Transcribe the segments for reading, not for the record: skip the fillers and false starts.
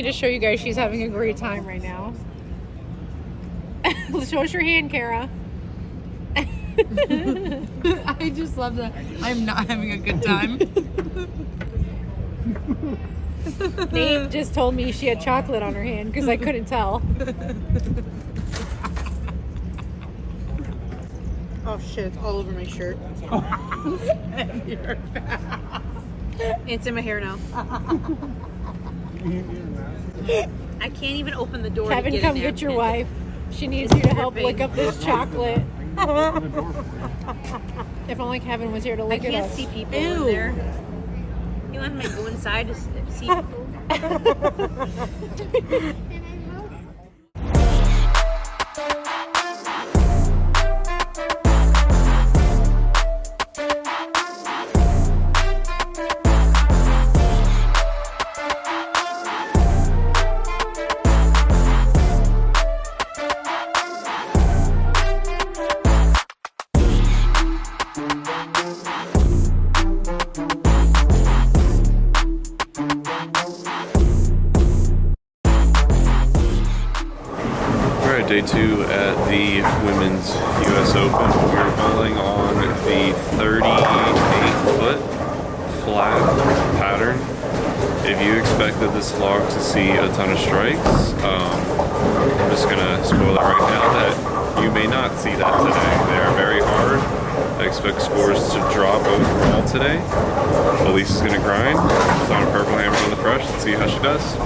me to show you guys she's having a great time right now. Show us your hand, Kara. I just love that. I'm not having a good time. Nate just told me she had chocolate on her hand because I couldn't tell. Oh shit, it's all over my shirt. It's in my hair now. I can't even open the door. Kevin, to get come in there. get your wife. She needs you to help lick up this chocolate. If only Kevin was here to I lick it can't up. see people in there. You want me to go inside to see people? Day 2 at the Women's US Open. We're bowling on the 38-foot flat pattern. If you expected this vlog to see a ton of strikes, I'm just gonna spoil it right now that you may not see that today. They are very hard. I expect scores to drop overall today. Elise is gonna grind. It's on a purple hammer on the fresh. Let's see how she does.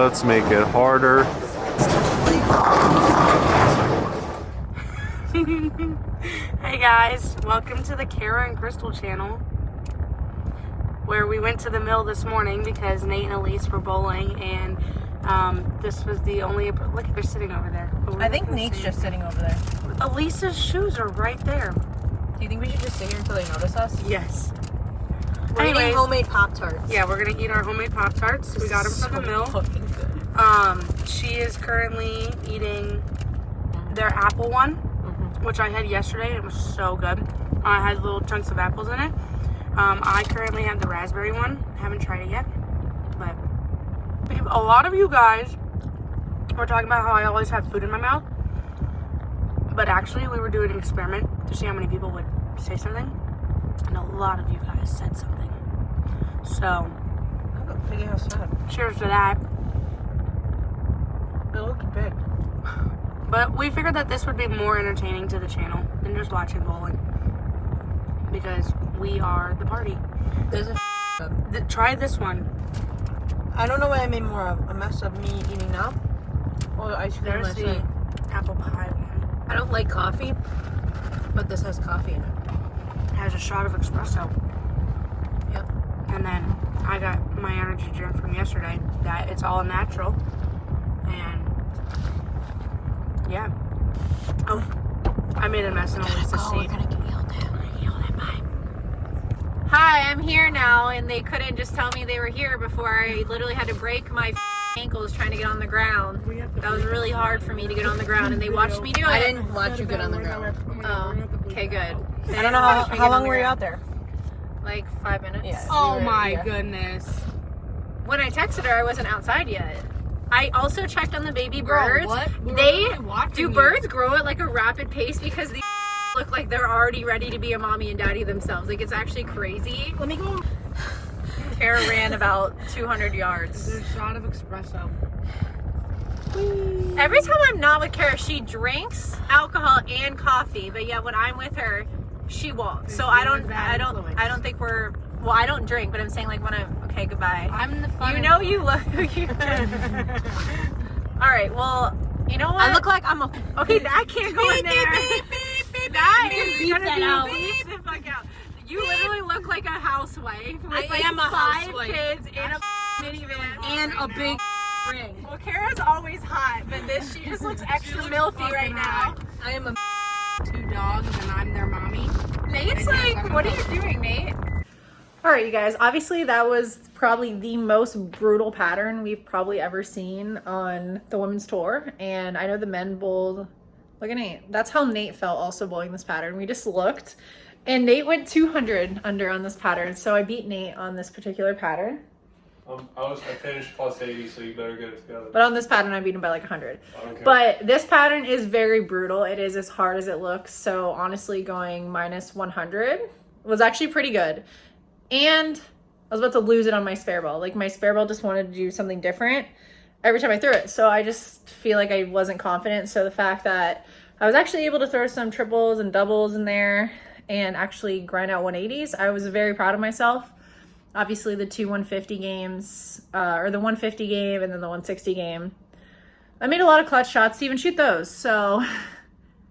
let's make it harder. Hey guys, welcome to the Kara and Crystal channel, where we went to the mill this morning because Nate and Elise were bowling, and this was the only, look, they're sitting over there. I think Nate's just sitting over there. Elise's shoes are right there. Do you think we should just sit here until they notice us? Yes. We're Anyways, eating homemade Pop-Tarts. Yeah, we're gonna eat our homemade Pop-Tarts. We got them from the mill. Fucking good. She is currently eating their apple one, which I had yesterday. It was so good. I had little chunks of apples in it. I currently have the raspberry one. Haven't tried it yet, but a lot of you guys were talking about how I always have food in my mouth, but actually we were doing an experiment to see how many people would say something, and a lot of you guys said something. So, cheers to that. It looks big. But we figured that this would be more entertaining to the channel than just watching bowling, because we are the party. There's a Try this one. I don't know what I made more of. A mess of me eating now, or the ice cream There's last the night. apple pie one. I don't like coffee, but this has coffee in it. It has a shot of espresso. Yep. And then I got my energy drink from yesterday. That it's all natural. And yeah. Oh, I made a mess in Elise's seat. We're gonna get yelled at. Hi, I'm here now, and they couldn't just tell me they were here before I literally had to break my ankles trying to get on the ground. That was really hard for me to get on the ground, and they watched me do it. I didn't watch you get on the ground. Oh, okay, good. I don't know how long were you out there? Like 5 minutes. Yeah. Oh You were- my yeah. goodness. When I texted her, I wasn't outside yet. I also checked on the baby birds. what? Do birds grow at like a rapid pace because they look like they're already ready to be a mommy and daddy themselves? Like, it's actually crazy. Let me go. Kara ran about 200 yards. There's a shot of espresso. Every time I'm not with Kara, she drinks alcohol and coffee, but yet when I'm with her, she walks. So I don't think we're, well, I don't drink, but I'm saying like when I'm, okay, goodbye. I'm the fun. You know you look, all right, well, you know what? I look like I'm a. Okay, that can't go in there. That is Beep gonna that be out. beep the fuck out. You literally look like a housewife with I like am a 5 housewife. kids in a minivan And a big ring. Well, Kara's always hot, but this she just looks extra milfy right now. I am a. 2 dogs and I'm their mommy. Nate's like, what are you doing, Nate? All right, you guys, obviously that was probably the most brutal pattern we've probably ever seen on the women's tour. And I know the men bowled, look at Nate. That's how Nate felt also bowling this pattern. We just looked and Nate went 200 under on this pattern. So I beat Nate on this particular pattern. I finished plus 80, so you better get it together. But on this pattern, I beat him by like 100. Okay. But this pattern is very brutal. It is as hard as it looks. So honestly, going minus 100 was actually pretty good. And I was about to lose it on my spare ball. Like, my spare ball just wanted to do something different every time I threw it. So I just feel like I wasn't confident. So the fact that I was actually able to throw some triples and doubles in there and actually grind out 180s, I was very proud of myself. Obviously, the 2 150 games, or the 150 game and then the 160 game, I made a lot of clutch shots to even shoot those. So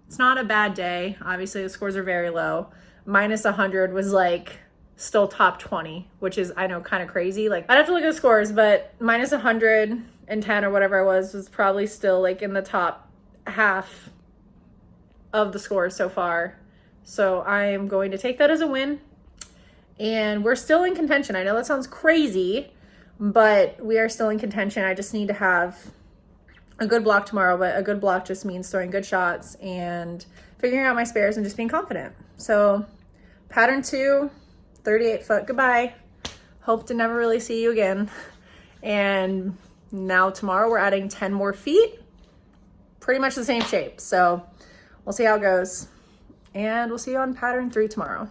it's not a bad day. Obviously, the scores are very low. Minus 100 was like still top 20, which is, I know, kind of crazy. Like, I'd have to look at the scores, but minus 110 or whatever I was probably still like in the top half of the scores so far. So I am going to take that as a win. And we're still in contention. I know that sounds crazy, but we are still in contention. I just need to have a good block tomorrow, but a good block just means throwing good shots and figuring out my spares and just being confident. So pattern 2, 38 foot, goodbye. Hope to never really see you again. And now tomorrow we're adding 10 more feet, pretty much the same shape. So we'll see how it goes. And we'll see you on pattern 3 tomorrow.